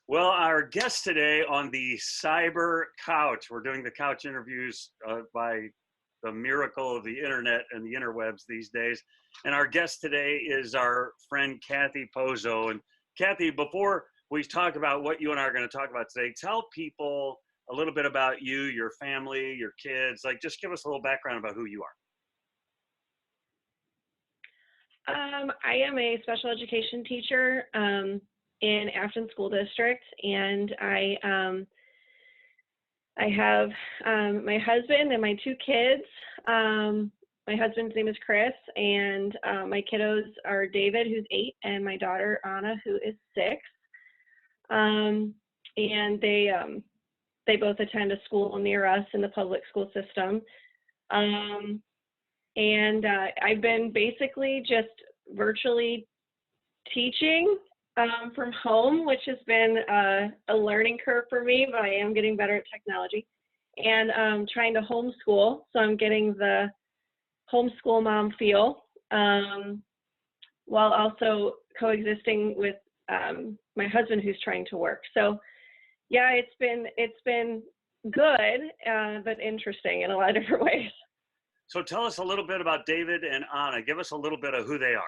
Well, our guest today on the Cyber Couch, we're doing the couch interviews by the miracle of the internet and the interwebs these days. And our guest today is our friend Cathey Pozzo. And Cathey, before we talk about what you and I are going to talk about today, tell people a little bit about you, your family, your kids. Like, just give us a little background about who you are. I am a special education teacher in Afton School District, and I have my husband and my two kids. My husband's name is Chris, and my kiddos are David, who's 8, and my daughter Anna, who is 6. And they both attend a school near us in the public school system. And I've been basically just virtually teaching from home, which has been a learning curve for me, but I am getting better at technology, and trying to homeschool. So I'm getting the homeschool mom feel, while also coexisting with my husband, who's trying to work. So yeah, it's been good, but interesting in a lot of different ways. So tell us a little bit about David and Anna. Give us a little bit of who they are.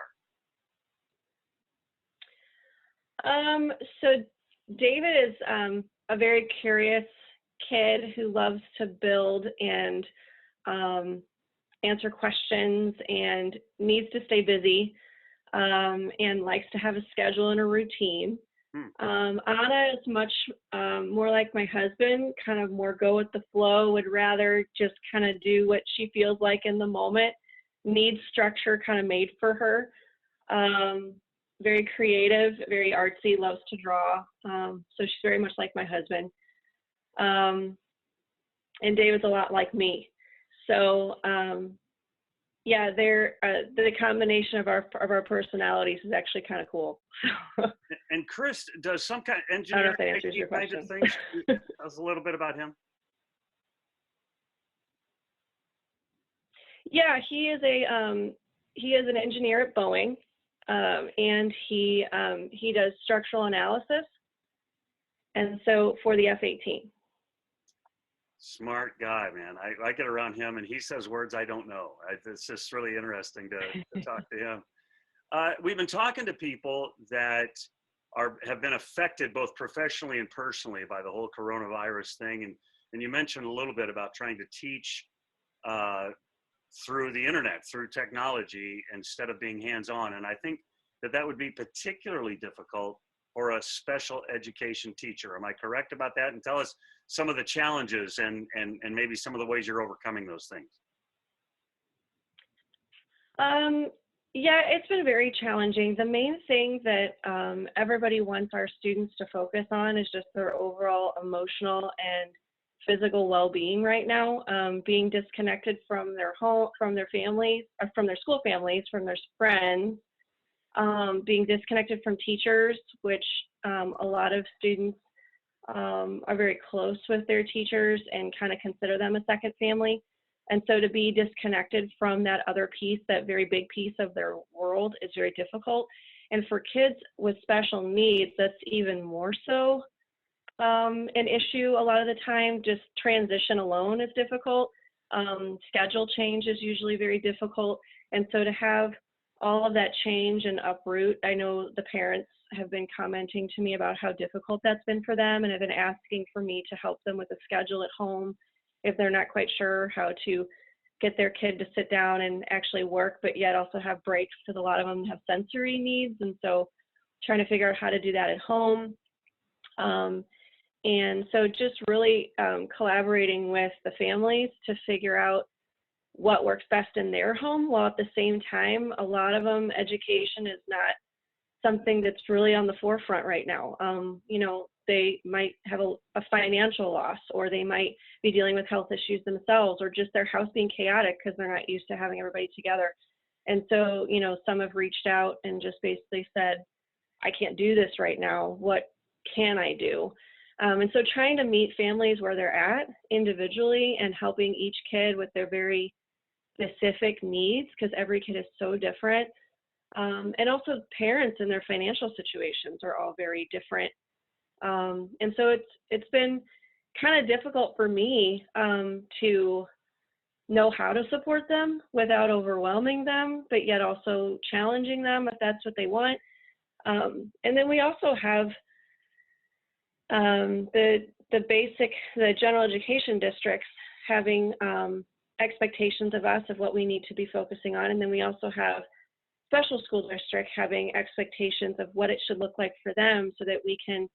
So David is a very curious kid who loves to build and answer questions and needs to stay busy, and likes to have a schedule and a routine. Anna is much more like my husband, kind of more go with the flow, would rather just kind of do what she feels like in the moment, needs structure kind of made for her. Very creative, very artsy, loves to draw. So she's very much like my husband. And David's a lot like me. So yeah, they're the combination of our personalities is actually kind of cool. And Chris does some kind of engineering kind of things. Tell us a little bit about him. Yeah, he is an engineer at Boeing, and he does structural analysis, and so for the F-18. Smart guy, man. I get around him and he says words I don't know. It's just really interesting to talk to him. We've been talking to people that have been affected both professionally and personally by the whole coronavirus thing. And you mentioned a little bit about trying to teach through the internet, through technology, instead of being hands-on. And I think that would be particularly difficult for a special education teacher. Am I correct about that? And tell us some of the challenges and maybe some of the ways you're overcoming those things. Yeah, it's been very challenging. The main thing that everybody wants our students to focus on is just their overall emotional and physical well-being right now, being disconnected from their home, from their families, or from their school families, from their friends, being disconnected from teachers, which a lot of students are very close with their teachers and kind of consider them a second family. And so to be disconnected from that other piece, that very big piece of their world, is very difficult. And for kids with special needs, that's even more so an issue a lot of the time. Just transition alone is difficult. Schedule change is usually very difficult. And so to have all of that change and uproot, I know the parents have been commenting to me about how difficult that's been for them, and have been asking for me to help them with a schedule at home if they're not quite sure how to get their kid to sit down and actually work, but yet also have breaks, because a lot of them have sensory needs. And so trying to figure out how to do that at home. And so just really collaborating with the families to figure out what works best in their home, while at the same time, a lot of them, education is not something that's really on the forefront right now. You know, they might have a financial loss, or they might be dealing with health issues themselves, or just their house being chaotic because they're not used to having everybody together. And so, you know, some have reached out and just basically said, I can't do this right now. What can I do? And so trying to meet families where they're at individually, and helping each kid with their very specific needs, because every kid is so different. And also parents and their financial situations are all very different. And so it's been kind of difficult for me to know how to support them without overwhelming them, but yet also challenging them if that's what they want. And then we also have the general education districts having expectations of us of what we need to be focusing on. And then we also have special school district having expectations of what it should look like for them so that we can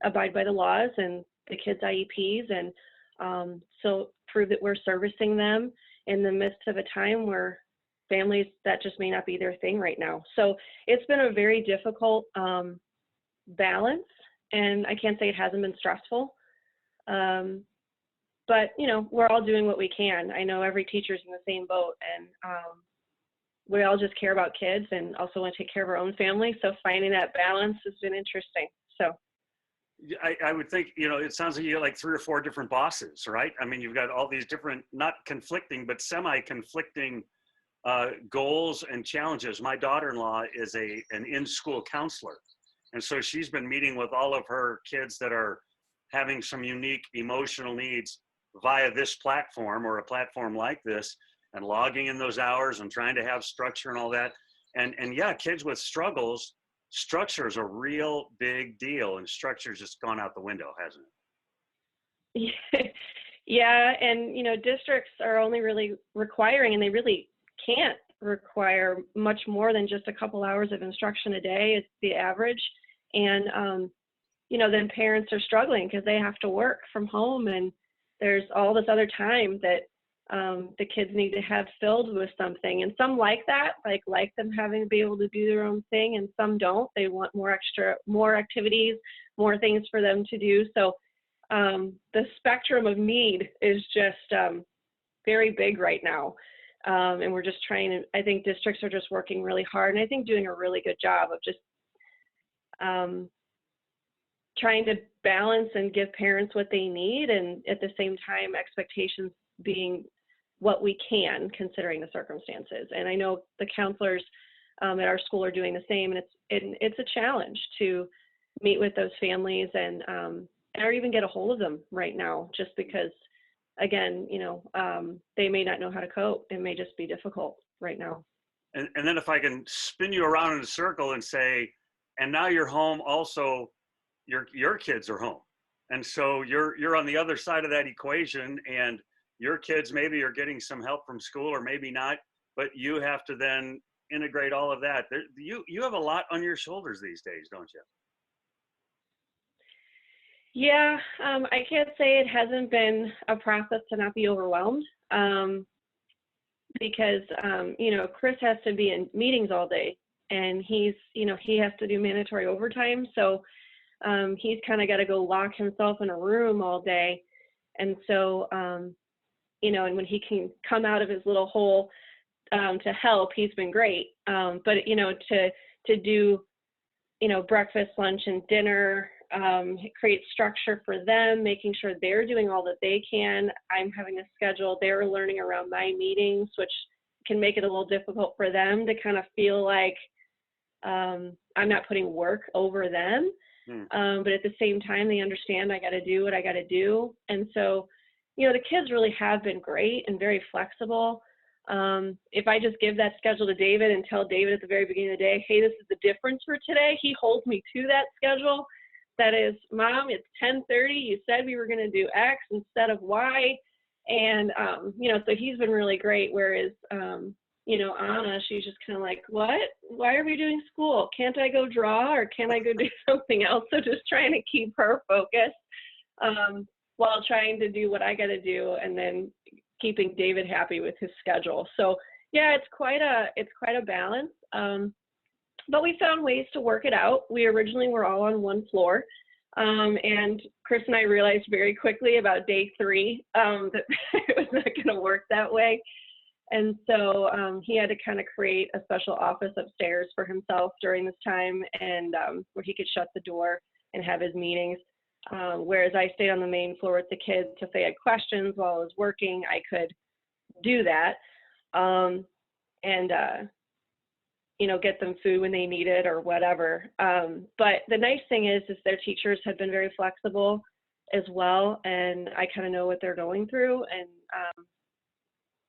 abide by the laws and the kids' IEPs, and so prove that we're servicing them in the midst of a time where families, that just may not be their thing right now. So it's been a very difficult balance, and I can't say it hasn't been stressful. But, you know, we're all doing what we can. I know every teacher's in the same boat, and we all just care about kids and also want to take care of our own family. So finding that balance has been interesting. So I would think, you know, it sounds like you have like 3 or 4 different bosses, right? I mean, you've got all these different, not conflicting, but semi-conflicting goals and challenges. My daughter-in-law is an in-school counselor. And so she's been meeting with all of her kids that are having some unique emotional needs via this platform or a platform like this, and logging in those hours and trying to have structure and all that. And yeah, kids with struggles, structure is a real big deal, and structure's just gone out the window, hasn't it? Yeah, and you know, districts are only really requiring, and they really can't require much more than just a couple hours of instruction a day. It's the average. And you know, then parents are struggling because they have to work from home, and there's all this other time that the kids need to have filled with something. And some like that, like them having to be able to do their own thing, and some don't. They want more activities, more things for them to do. So the spectrum of need is just very big right now. And we're just trying to, I think districts are just working really hard, and I think doing a really good job of just trying to balance and give parents what they need, and at the same time expectations being what we can considering the circumstances. And I know the counselors at our school are doing the same, and it's a challenge to meet with those families and or even get a hold of them right now, just because, again, you know, they may not know how to cope. It may just be difficult right now. And then if I can spin you around in a circle and say, and now you're home also, your kids are home. And so you're on the other side of that equation, and your kids maybe are getting some help from school or maybe not, but you have to then integrate all of that. You have a lot on your shoulders these days, don't you? Yeah, I can't say it hasn't been a process to not be overwhelmed, because, you know, Chris has to be in meetings all day, and he has to do mandatory overtime. So he's kind of got to go lock himself in a room all day. And so, you know, and when he can come out of his little hole to help, he's been great. But, you know, to do, you know, breakfast, lunch, and dinner, create structure for them, making sure they're doing all that they can. I'm having a schedule. They're learning around my meetings, which can make it a little difficult for them to kind of feel like I'm not putting work over them. But at the same time, they understand I got to do what I got to do. And so, you know, the kids really have been great and very flexible. If I just give that schedule to David and tell David at the very beginning of the day, hey, this is the difference for today, he holds me to that schedule. That is, Mom, it's 10:30. You said we were going to do X instead of Y. And, you know, so he's been really great. Whereas, you know, Anna, she's just kind of like, what? Why are we doing school? Can't I go draw, or can I go do something else? So just trying to keep her focused while trying to do what I got to do, and then keeping David happy with his schedule. So yeah, it's quite a balance. But we found ways to work it out. We originally were all on one floor. And Chris and I realized very quickly about day 3 that it was not going to work that way. And so he had to kind of create a special office upstairs for himself during this time, and where he could shut the door and have his meetings. Whereas I stayed on the main floor with the kids. If they had questions while I was working, I could do that. get them food when they need it or whatever. But the nice thing is their teachers have been very flexible as well, and I kind of know what they're going through, and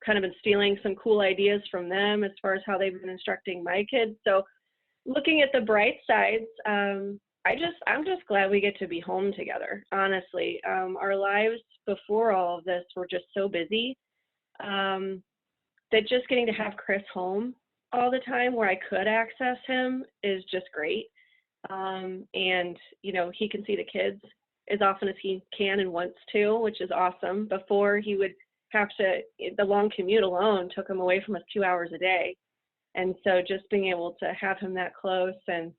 kind of been stealing some cool ideas from them as far as how they've been instructing my kids. So looking at the bright sides, I'm just glad we get to be home together, honestly. Our lives before all of this were just so busy that just getting to have Chris home all the time where I could access him is just great. And, he can see the kids as often as he can and wants to, which is awesome. Before, he would have to, the long commute alone took him away from us 2 hours a day. And so just being able to have him that close, and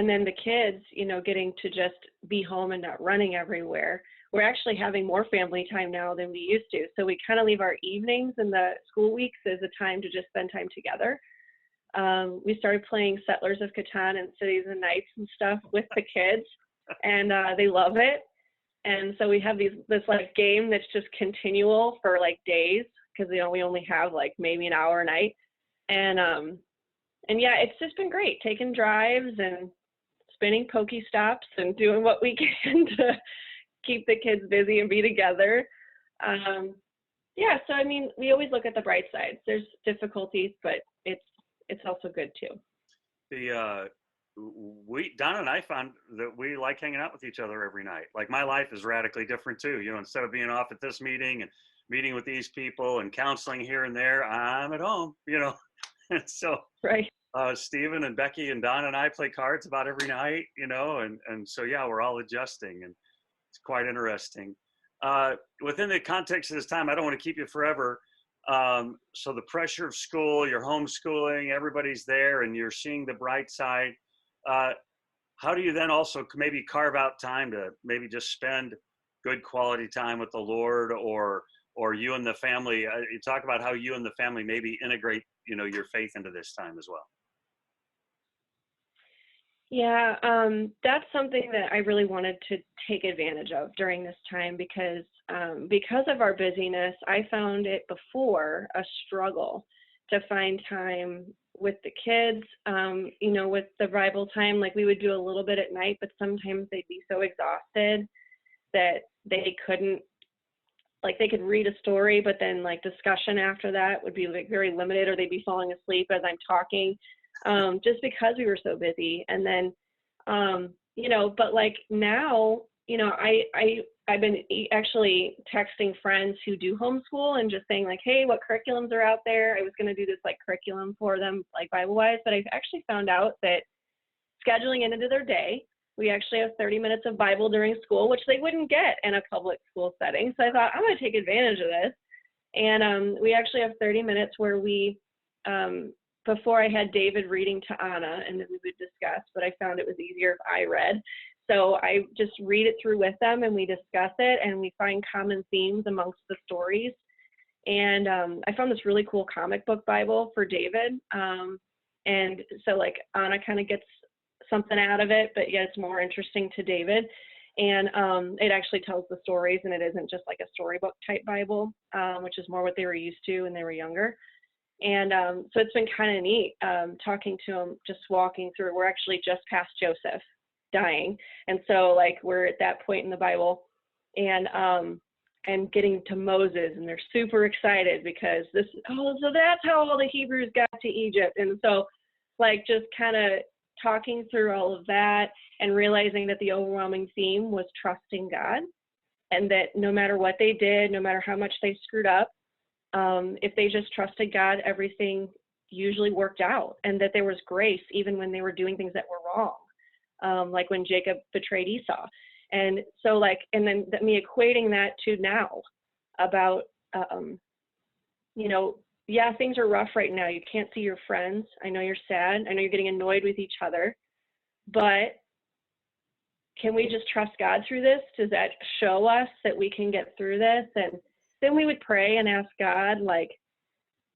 then the kids, getting to just be home and not running everywhere. We're actually having more family time now than we used to. So we kind of leave our evenings and the school weeks as a time to just spend time together. We started playing Settlers of Catan and Cities and Nights and stuff with the kids, and they love it. And so we have this like game that's just continual for like days, because we only have like maybe an hour a night. And yeah, it's just been great taking drives and spinning Pokestops and doing what we can to keep the kids busy and be together. Yeah, so I mean, we always look at the bright sides. There's difficulties, but it's also good too. Donna and I found that we like hanging out with each other every night. Like, my life is radically different too. Instead of being off at this meeting and meeting with these people and counseling here and there, I'm at home, And so right. Stephen and Becky and Donna and I play cards about every night, and so, yeah, we're all adjusting, and it's quite interesting. Within the context of this time, I don't want to keep you forever. So the pressure of school, you're homeschooling, everybody's there, and you're seeing the bright side. How do you then also maybe carve out time to maybe just spend good quality time with the Lord, or you and the family? You talk about how you and the family maybe integrate, your faith into this time as well. Yeah, that's something that I really wanted to take advantage of during this time, because of our busyness, I found it before a struggle to find time with the kids, with the Bible time. Like, we would do a little bit at night, but sometimes they'd be so exhausted that they couldn't, like, they could read a story, but then like discussion after that would be like very limited, or they'd be falling asleep as I'm talking. Just because we were so busy. And then, but like now, I've been actually texting friends who do homeschool and just saying like, hey, what curriculums are out there? I was going to do this like curriculum for them, like Bible-wise, but I've actually found out that scheduling it into their day, we actually have 30 minutes of Bible during school, which they wouldn't get in a public school setting. So I thought, I'm going to take advantage of this. And we actually have 30 minutes where we, before I had David reading to Anna, and then we would discuss, but I found it was easier if I read. So I just read it through with them, and we discuss it, and we find common themes amongst the stories. And I found this really cool comic book Bible for David. And so like Anna kind of gets something out of it, but yet it's more interesting to David. And it actually tells the stories, and it isn't just like a storybook type Bible, which is more what they were used to when they were younger. And so it's been kind of neat talking to them, just walking through. We're actually just past Joseph dying. And so like we're at that point in the Bible, and getting to Moses, and they're super excited because so that's how all the Hebrews got to Egypt. And so like just kind of talking through all of that and realizing that the overwhelming theme was trusting God, and that no matter what they did, no matter how much they screwed up, if they just trusted God, everything usually worked out, and that there was grace even when they were doing things that were wrong, like when Jacob betrayed Esau. And so like, and then me equating that to now about, yeah, things are rough right now. You can't see your friends. I know you're sad. I know you're getting annoyed with each other, but can we just trust God through this? Does that show us that we can get through this? And then we would pray and ask God, like,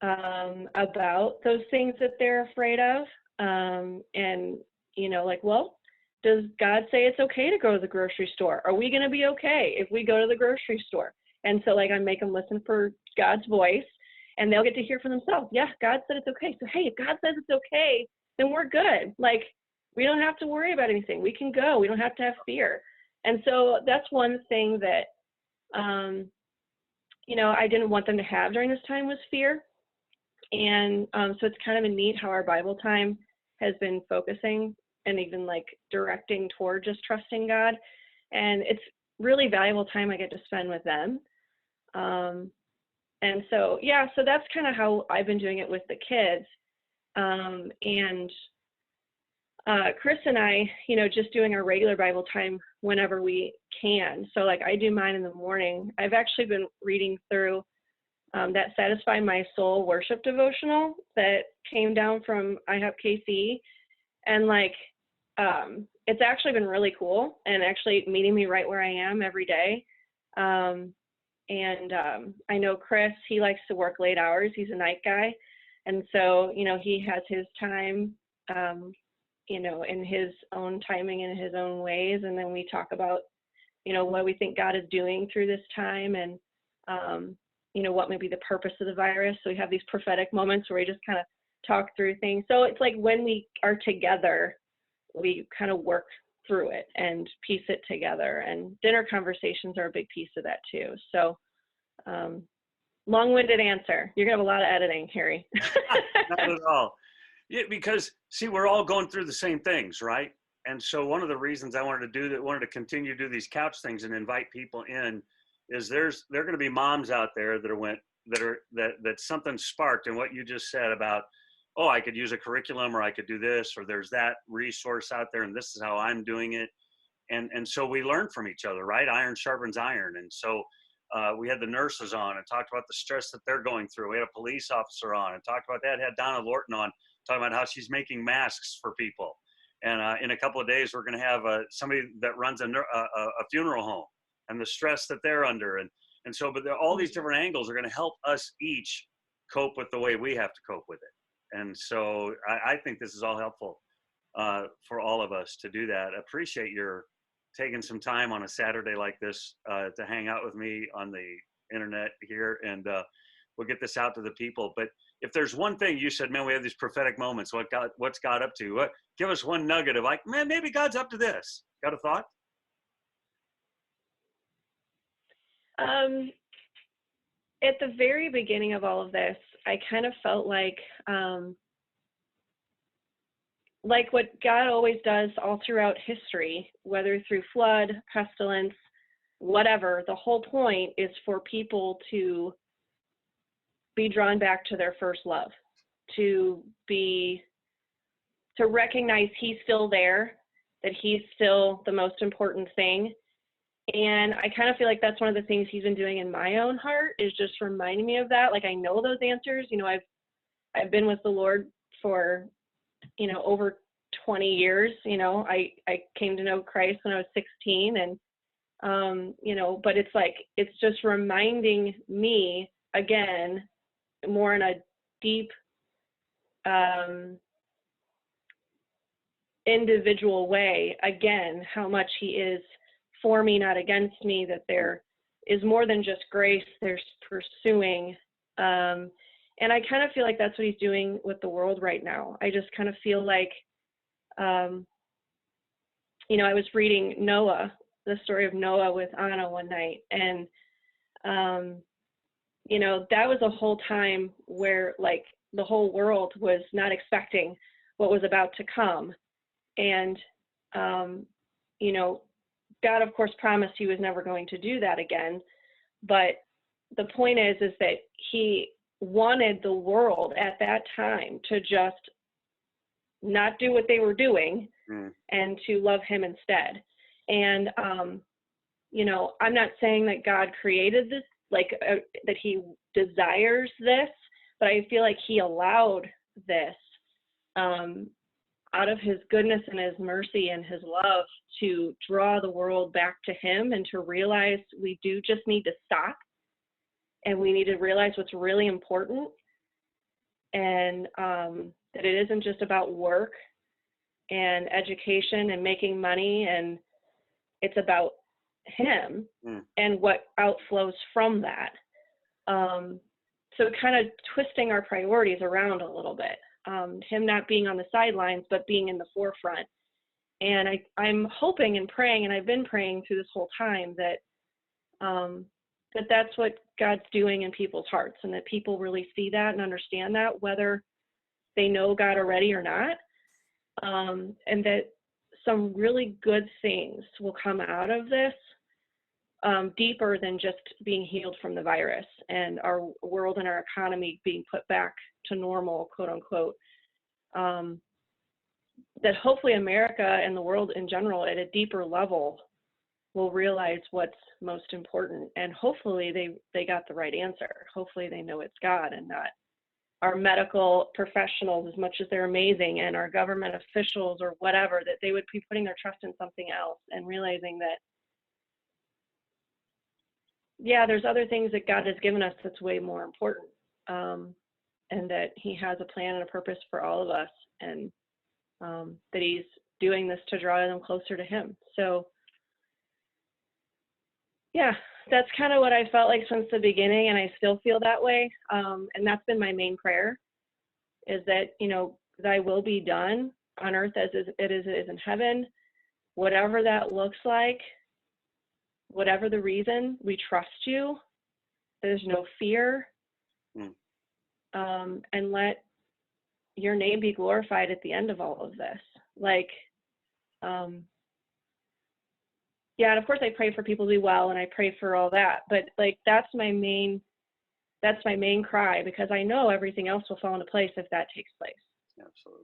about those things that they're afraid of. And, like, well, does God say it's okay to go to the grocery store? Are we going to be okay if we go to the grocery store? And so, like, I make them listen for God's voice. and they'll get to hear for themselves. Yeah, God said it's okay. So, hey, if God says it's okay, then we're good. Like, we don't have to worry about anything. We can go. We don't have to have fear. And so that's one thing that, I didn't want them to have during this time was fear. And so it's kind of neat how our Bible time has been focusing and even like directing toward just trusting God. And it's really valuable time I get to spend with them. And so, so that's kind of how I've been doing it with the kids. And Chris and I, just doing our regular Bible time whenever we can. So like I do mine in the morning. I've actually been reading through that Satisfy My Soul worship devotional that came down from Cathey. And like, it's actually been really cool and actually meeting me right where I am every day. And I know Chris, he likes to work late hours. He's a night guy. And so, he has his time, in his own timing and his own ways. And then we talk about, what we think God is doing through this time and, what may be the purpose of the virus. So we have these prophetic moments where we just kind of talk through things. So it's like when we are together, we kind of work through it and piece it together. And dinner conversations are a big piece of that too. So long-winded answer. You're gonna have a lot of editing, Harry. Not at all. Yeah, because see, we're all going through the same things, right? And so one of the reasons I wanted to continue to do these couch things and invite people in is there are going to be moms out there that something sparked in what you just said about, oh, I could use a curriculum or I could do this, or there's that resource out there and this is how I'm doing it. And so we learn from each other, right? Iron sharpens iron. And so we had the nurses on and talked about the stress that they're going through. We had a police officer on and talked about that. Had Donna Lorton on talking about how she's making masks for people. And in a couple of days, we're going to have somebody that runs a funeral home and the stress that they're under. And so, but all these different angles are going to help us each cope with the way we have to cope with it. And so I think this is all helpful for all of us to do that. Appreciate your taking some time on a Saturday like this to hang out with me on the internet here, and we'll get this out to the people. But if there's one thing you said, man, we have these prophetic moments. What's God up to? Give us one nugget of like, man, maybe God's up to this. Got a thought? At the very beginning of all of this, I kind of felt like what God always does all throughout history, whether through flood, pestilence, whatever, the whole point is for people to be drawn back to their first love, to recognize he's still there, that he's still the most important thing. And I kind of feel like that's one of the things he's been doing in my own heart, is just reminding me of that. Like, I know those answers. I've been with the Lord for, over 20 years. I came to know Christ when I was 16, and, but it's like, it's just reminding me again, more in a deep, individual way, again, how much he is for me, not against me, that there is more than just grace, there's pursuing. And I kind of feel like that's what he's doing with the world right now. I just kind of feel like, I was reading Noah, the story of Noah with Anna one night. And, that was a whole time where like the whole world was not expecting what was about to come. And, God, of course, promised he was never going to do that again. But the point is that he wanted the world at that time to just not do what they were doing and to love him instead. And, I'm not saying that God created this, that he desires this, but I feel like he allowed this out of his goodness and his mercy and his love to draw the world back to him, and to realize we do just need to stop and we need to realize what's really important, and that it isn't just about work and education and making money, and it's about him and what outflows from that. so kind of twisting our priorities around a little bit. Him not being on the sidelines, but being in the forefront. And I'm hoping and praying, and I've been praying through this whole time that that's what God's doing in people's hearts, and that people really see that and understand that, whether they know God already or not, and that some really good things will come out of this, deeper than just being healed from the virus and our world and our economy being put back to normal, quote unquote. That hopefully America and the world in general at a deeper level will realize what's most important, and hopefully they got the right answer. Hopefully they know it's God and not our medical professionals, as much as they're amazing, and our government officials or whatever, that they would be putting their trust in something else and realizing that, yeah, there's other things that God has given us that's way more important, and that he has a plan and a purpose for all of us, and that he's doing this to draw them closer to him. So yeah, that's kind of what I felt like since the beginning, and I still feel that way. And that's been my main prayer, is that, thy will be done on earth as it is in heaven. Whatever that looks like, whatever the reason, we trust you. There's no fear. And let your name be glorified at the end of all of this. Yeah, and of course I pray for people to be well, and I pray for all that, but that's my main cry, because I know everything else will fall into place if that takes place. Absolutely.